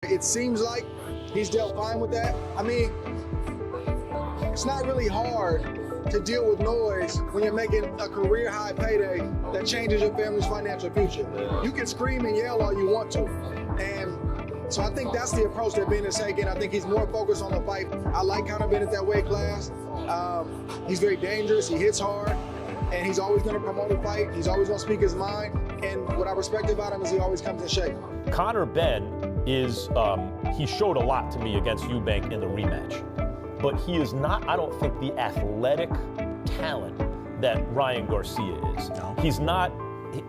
It seems like he's dealt fine with that. I mean, it's not really hard to deal with noise when you're making a career high payday that changes your family's financial future. You can scream and yell all you want to. And so I think that's the approach that Ben is taking. I think he's more focused on the fight. I like Conor Benn at that weight class. He's very dangerous, he hits hard, and he's always gonna promote a fight. He's always gonna speak his mind. And what I respect about him is he always comes in shape. Conor Benn is, he showed a lot to me against Eubank in the rematch. But he is not, I don't think, the athletic talent that Ryan Garcia is. No. He's not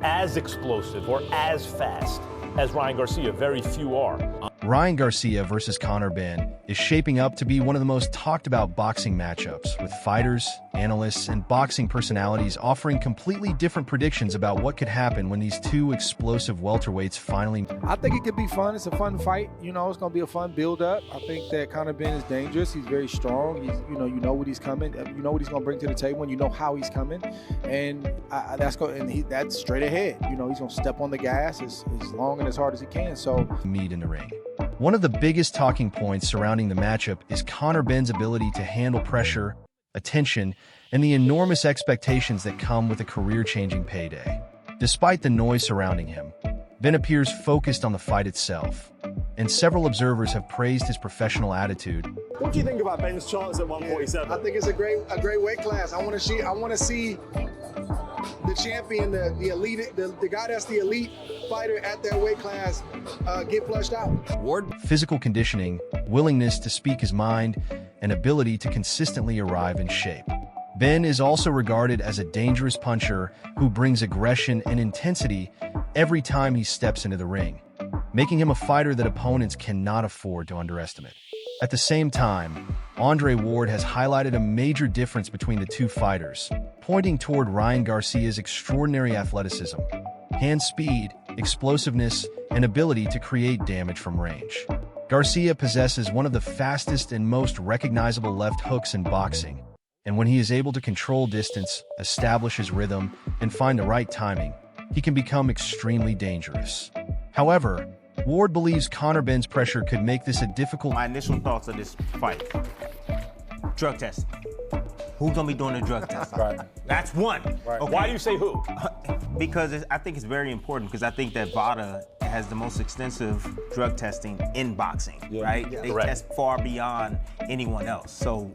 as explosive or as fast as Ryan Garcia. Very few are. Ryan Garcia versus Conor Benn is shaping up to be one of the most talked about boxing matchups, with fighters, analysts, and boxing personalities offering completely different predictions about what could happen when these two explosive welterweights finally... I think it could be fun. It's a fun fight. You know, it's going to be a fun build-up. I think that Conor Benn is dangerous. He's very strong. He's, you know what he's coming. You know what he's going to bring to the table, and you know how he's coming. And that's straight ahead. You know, he's going to step on the gas as long and as hard as he can. So meet in the ring. One of the biggest talking points surrounding the matchup is Conor Benn's ability to handle pressure, attention, and the enormous expectations that come with a career-changing payday. Despite the noise surrounding him, Benn appears focused on the fight itself, and several observers have praised his professional attitude. What do you think about Benn's chance at 147? I think it's a great weight class. I want to see the champion, the elite, the guy that's the elite fighter at that weight class get flushed out. Physical conditioning, willingness to speak his mind, and ability to consistently arrive in shape. Benn is also regarded as a dangerous puncher who brings aggression and intensity every time he steps into the ring, making him a fighter that opponents cannot afford to underestimate. At the same time, Andre Ward has highlighted a major difference between the two fighters, pointing toward Ryan Garcia's extraordinary athleticism, hand speed, explosiveness, and ability to create damage from range. Garcia possesses one of the fastest and most recognizable left hooks in boxing, and when he is able to control distance, establish his rhythm, and find the right timing, he can become extremely dangerous. However, Ward believes Conor Benn's pressure could make this a difficult... My initial thoughts of this fight: drug testing. Who's gonna be doing the drug testing? Right. That's one. Right. Okay. Why do you say who? Because I think it's very important, because I think that VADA has the most extensive drug testing in boxing, right? Yeah. They Correct. test far beyond anyone else. So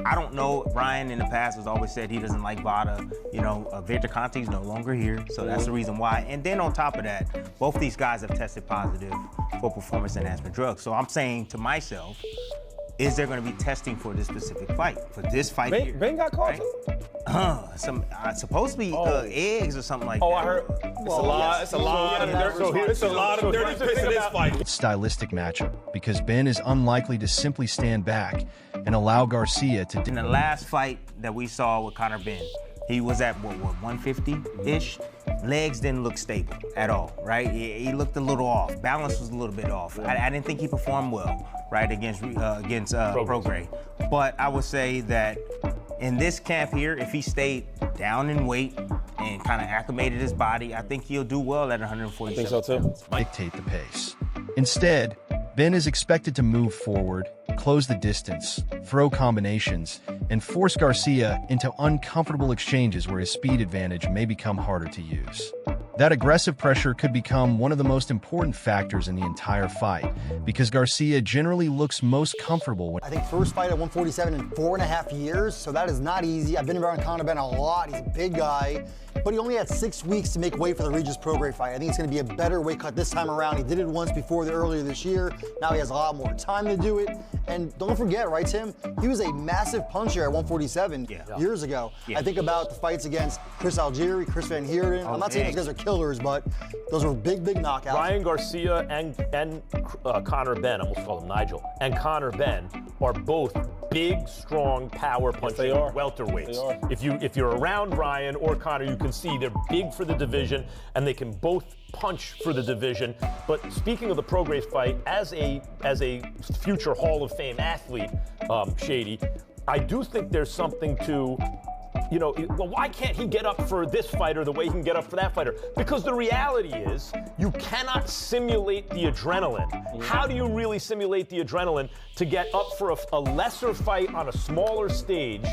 I don't know. Ryan in the past has always said he doesn't like VADA. You know, Victor Conte's no longer here, so that's the reason why. And then on top of that, both these guys have tested positive for performance enhancement drugs. So I'm saying to myself, is there going to be testing for this specific fight? For this fight here? Ben got caught Right? Supposed to be eggs or something like that. I heard. It's a lot of dirty piss in this fight. Stylistic matchup, because Benn is unlikely to simply stand back and allow Garcia to... In the last fight that we saw with Conor Benn, he was at, what 150-ish? Legs didn't look stable at all, right? He looked a little off. Balance was a little bit off. I didn't think he performed well, right, against Prograis. But I would say that in this camp here, if he stayed down in weight and kind of acclimated his body, I think he'll do well at 147. I think so too. dictate the pace. Instead, Benn is expected to move forward, close the distance, throw combinations, and force Garcia into uncomfortable exchanges where his speed advantage may become harder to use. That aggressive pressure could become one of the most important factors in the entire fight, because Garcia generally looks most comfortable when... I think first fight at 147 in 4.5 years, so that is not easy. I've been around Conor Benn a lot. He's a big guy, but he only had 6 weeks to make weight for the Regis Prograis fight. I think it's going to be a better weight cut this time around. He did it once before earlier this year. Now he has a lot more time to do it. And don't forget, right, Tim? He was a massive puncher at 147 years ago. Yeah. I think about the fights against Chris Algieri, Chris Van Heerden. I'm not saying those guys are killers, but those were big knockouts. Ryan Garcia and Conor Benn, I almost called him Nigel, and Conor Benn are both big, strong, power punching welterweights. If you're around Ryan or Conor, you can see they're big for the division, and they can both punch for the division. But speaking of the Prograis fight, as a future Hall of Fame athlete, Shady, I do think there's something to well, why can't he get up for this fighter the way he can get up for that fighter? Because the reality is, you cannot simulate the adrenaline. How do you really simulate the adrenaline to get up for a lesser fight on a smaller stage?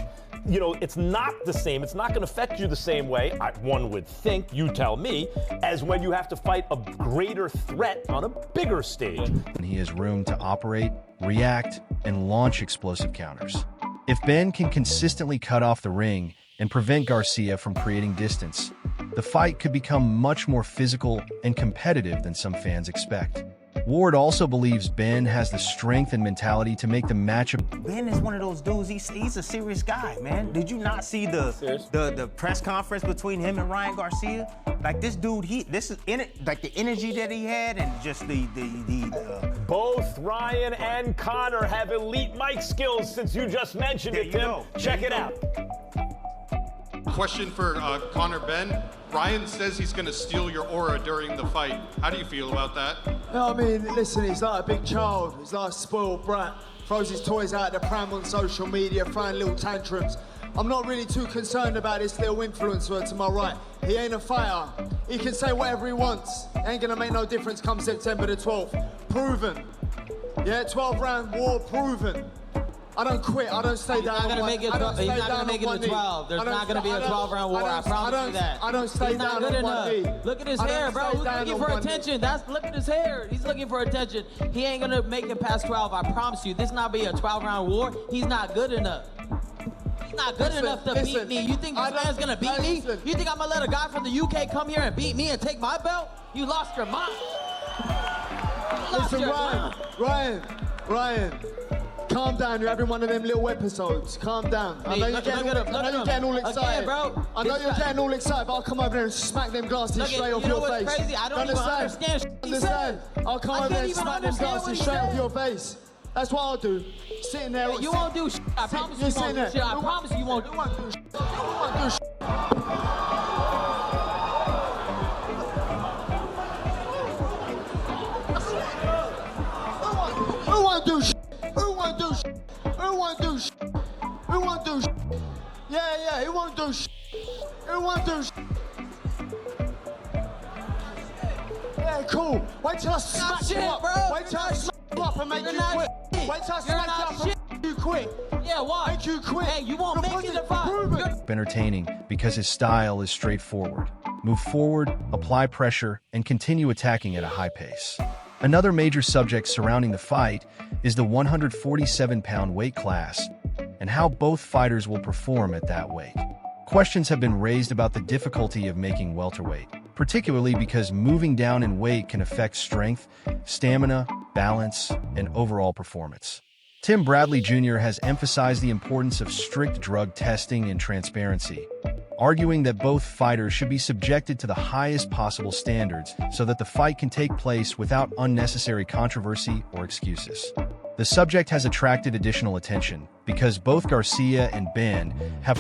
It's not the same. It's not going to affect you the same way, one would think, you tell me, as when you have to fight a greater threat on a bigger stage. And he has room to operate, react, and launch explosive counters. If Ben can consistently cut off the ring and prevent Garcia from creating distance, the fight could become much more physical and competitive than some fans expect. Ward also believes Ben has the strength and mentality to make the matchup. Ben is one of those dudes, he's a serious guy, man. Did you not see the press conference between him and Ryan Garcia? Like, this dude, this is like the energy that he had, and just Both Ryan and Conor have elite mic skills, since you just mentioned it, Tim. Check it out. Question for Conor Benn. Ryan says he's going to steal your aura during the fight. How do you feel about that? No, I mean, listen, he's like a big child. He's like a spoiled brat. Throws his toys out of the pram on social media, throwing little tantrums. I'm not really too concerned about this little influencer to my right. He ain't a fighter. He can say whatever he wants. Ain't going to make no difference come September the 12th. Proven. Yeah, 12-round war proven. I don't quit. I don't stay down. He's not going to make it to 12. There's not going to be a 12-round war. I promise you that. I don't stay down on one knee. Look at his hair, bro. He's looking for attention. Look at his hair. He's looking for attention. He ain't going to make it past 12. I promise you. This not be a 12-round war. He's not good enough. He's not good enough to beat me. You think this man's going to beat me? You think I'm going to let a guy from the UK come here and beat me and take my belt? You lost your mind. Listen, Ryan. Calm down, you're having one of them little episodes. Calm down. I know you're getting all excited. Bro. I know you're getting all excited, but I'll come over there and smack them glasses straight off your face. Crazy? I don't even understand. I'll come over there and smack them glasses straight off your face. That's what I'll do. Sitting there. You won't do shit. I promise you won't do shit. I promise you won't do shit. Who won't do shit? Who won't do shit? Who won't do shit? Who won't do shit? Yeah, who won't do shit? Who won't do shit? Yeah, cool. Wait till I smack you up. Bro. Wait till I smack you up and make you quit. Wait till I smack you up and make you quit. Yeah, why? Make you quit. Hey, you won't make it to fight. Entertaining because his style is straightforward. Move forward, apply pressure, and continue attacking at a high pace. Another major subject surrounding the fight is the 147-pound weight class and how both fighters will perform at that weight. Questions have been raised about the difficulty of making welterweight, particularly because moving down in weight can affect strength, stamina, balance, and overall performance. Tim Bradley Jr. has emphasized the importance of strict drug testing and transparency, arguing that both fighters should be subjected to the highest possible standards so that the fight can take place without unnecessary controversy or excuses. The subject has attracted additional attention because both Garcia and Ben have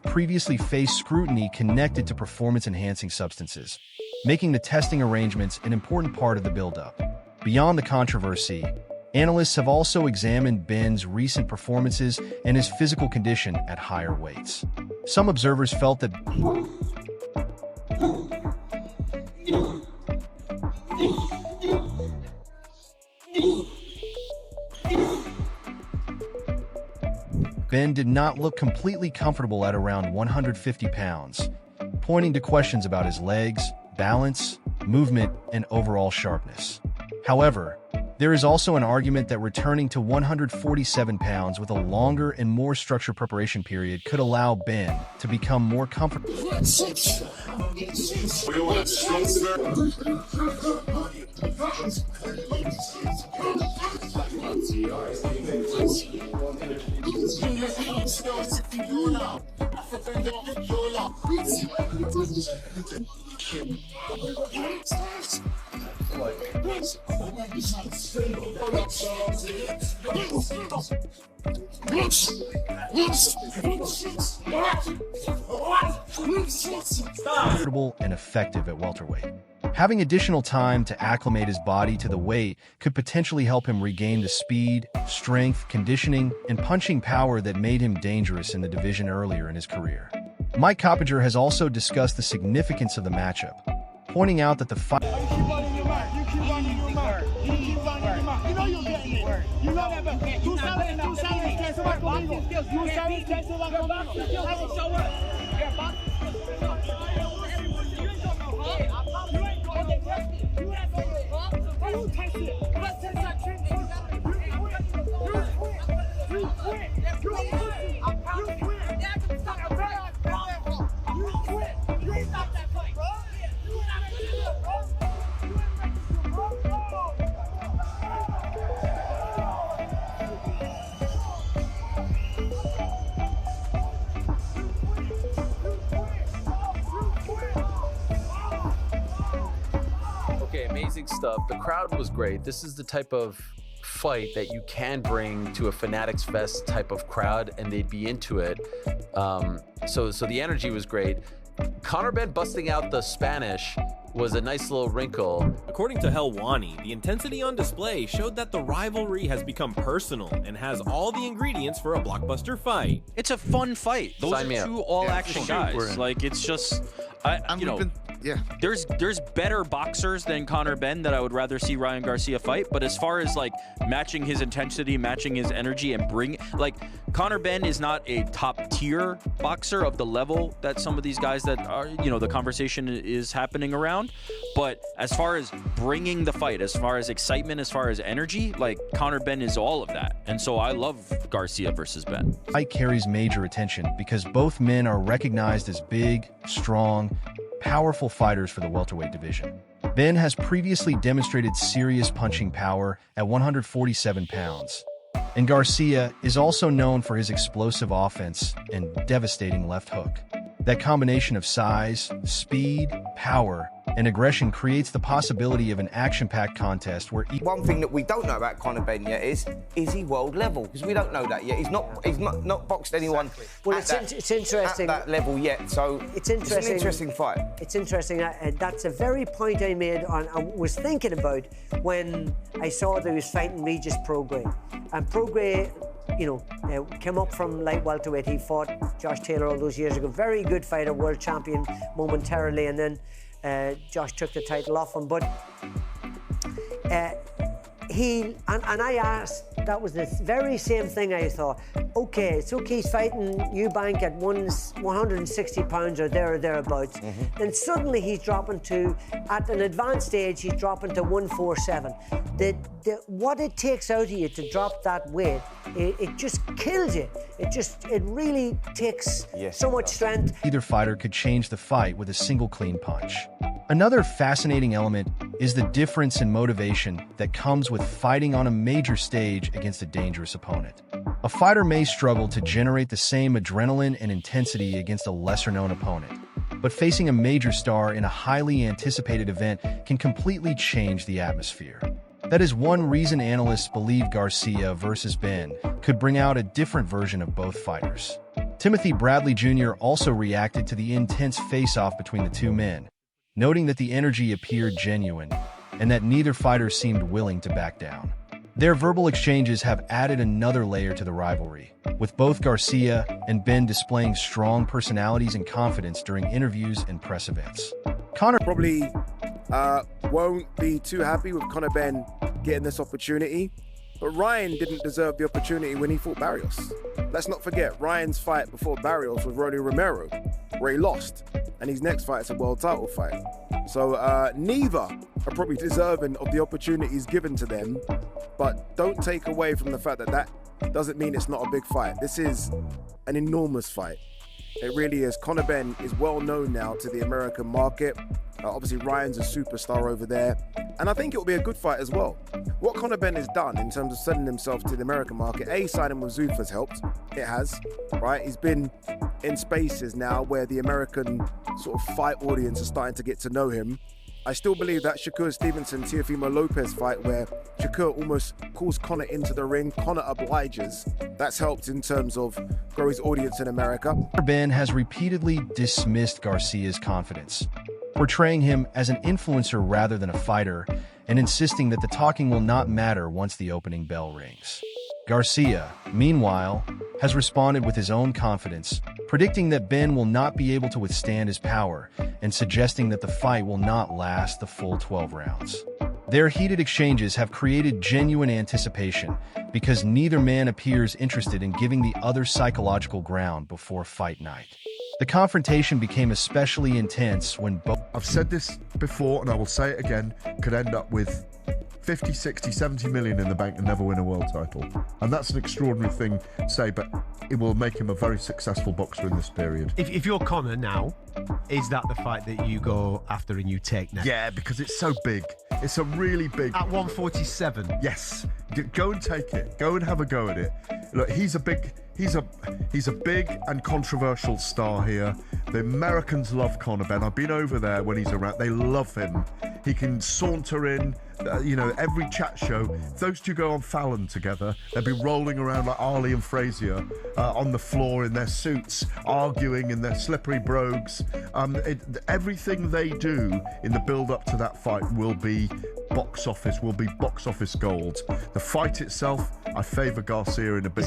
previously faced scrutiny connected to performance-enhancing substances, making the testing arrangements an important part of the build-up. Beyond the controversy, analysts have also examined Ben's recent performances and his physical condition at higher weights. Some observers felt that Ben did not look completely comfortable at around 150 pounds, pointing to questions about his legs, balance, movement, and overall sharpness. However, there is also an argument that returning to 147 pounds with a longer and more structured preparation period could allow Ben to become more comfortable. Comfortable and effective at welterweight. Having additional time to acclimate his body to the weight could potentially help him regain the speed, strength, conditioning, and punching power that made him dangerous in the division earlier in his career. Mike Coppinger has also discussed the significance of the matchup, pointing out that the fight... You keep running your mouth. You keep running your mouth. You keep running your mouth. You know you're getting it. You know that, but tú sabes que eso va conmigo. Tú sabes que eso va conmigo. So what? Okay, amazing stuff. The crowd was great. This is the type of fight that you can bring to a Fanatics Fest type of crowd, and they'd be into it. So the energy was great. Conor Benn busting out the Spanish was a nice little wrinkle. According to Helwani, the intensity on display showed that the rivalry has become personal and has all the ingredients for a blockbuster fight. It's a fun fight. Those Sign me are up. two all-action guys. Like, it's just, there's better boxers than Conor Benn that I would rather see Ryan Garcia fight. But as far as like matching his intensity, matching his energy, and Conor Benn is not a top-tier boxer of the level that some of these guys that are, the conversation is happening around. But as far as bringing the fight, as far as excitement, as far as energy, like Conor Benn is all of that. And so I love Garcia versus Benn. The fight carries major attention because both men are recognized as big, strong, powerful fighters for the welterweight division. Benn has previously demonstrated serious punching power at 147 pounds. And Garcia is also known for his explosive offense and devastating left hook. That combination of size, speed, power, and aggression creates the possibility of an action-packed contest where One thing that we don't know about Conor Benn yet is he world level? Because we don't know that yet. He's not boxed anyone it's interesting at that level yet. So it's an interesting fight. It's interesting. That's a very point I made I was thinking about when I saw that he was fighting Regis Prograis. And Prograis, came up from light welterweight. He fought Josh Taylor all those years ago. Very good fighter, world champion momentarily, and then Josh took the title off him. But I asked, that was the very same thing I thought. Okay, it's okay, he's fighting Eubank at 160 pounds or thereabouts. Then suddenly he's dropping to, at an advanced stage, he's dropping to 147. What it takes out of you to drop that weight, it just kills you. It really takes so much strength. Either fighter could change the fight with a single clean punch. Another fascinating element is the difference in motivation that comes with fighting on a major stage against a dangerous opponent. A fighter may struggle to generate the same adrenaline and intensity against a lesser-known opponent, but facing a major star in a highly anticipated event can completely change the atmosphere. That is one reason analysts believe Garcia versus Benn could bring out a different version of both fighters. Timothy Bradley Jr. also reacted to the intense face-off between the two men, noting that the energy appeared genuine and that neither fighter seemed willing to back down. Their verbal exchanges have added another layer to the rivalry, with both Garcia and Benn displaying strong personalities and confidence during interviews and press events. Conor probably won't be too happy with Conor Benn getting this opportunity, but Ryan didn't deserve the opportunity when he fought Barrios. Let's not forget, Ryan's fight before Barrios was Ronnie Romero, where he lost, and his next fight is a world title fight. So neither are probably deserving of the opportunities given to them, but don't take away from the fact that that doesn't mean it's not a big fight. This is an enormous fight. It really is. Conor Benn is well known now to the American market. Obviously, Ryan's a superstar over there. And I think it'll be a good fight as well. What Conor Benn has done in terms of selling himself to the American market, signing with Zuffa has helped. It has, right? He's been in spaces now where the American sort of fight audience is starting to get to know him. I still believe that Shakur Stevenson-Teofimo Lopez fight, where Shakur almost calls Conor into the ring, Conor obliges, that's helped in terms of grow his audience in America. Ben has repeatedly dismissed Garcia's confidence, portraying him as an influencer rather than a fighter, and insisting that the talking will not matter once the opening bell rings. Garcia, meanwhile, has responded with his own confidence, predicting that Ben will not be able to withstand his power and suggesting that the fight will not last the full 12 rounds. Their heated exchanges have created genuine anticipation because neither man appears interested in giving the other psychological ground before fight night. The confrontation became especially intense when both... I've said this before and I will say it again, could end up with 50, 60, 70 million in the bank and never win a world title. And that's an extraordinary thing to say, but it will make him a very successful boxer in this period. If you're Conor now, is that the fight that you go after and you take next? Yeah, because it's so big. It's a really big... At 147? Yes. Go and take it. Go and have a go at it. Look, he's a big and controversial star here. The Americans love Conor Benn. I've been over there when he's around. They love him. He can saunter in, every chat show. If those two go on Fallon together, they'll be rolling around like Ali and Frazier on the floor in their suits, arguing in their slippery brogues. Everything they do in the build-up to that fight will be box office gold. The fight itself, I favour Garcia in a bit.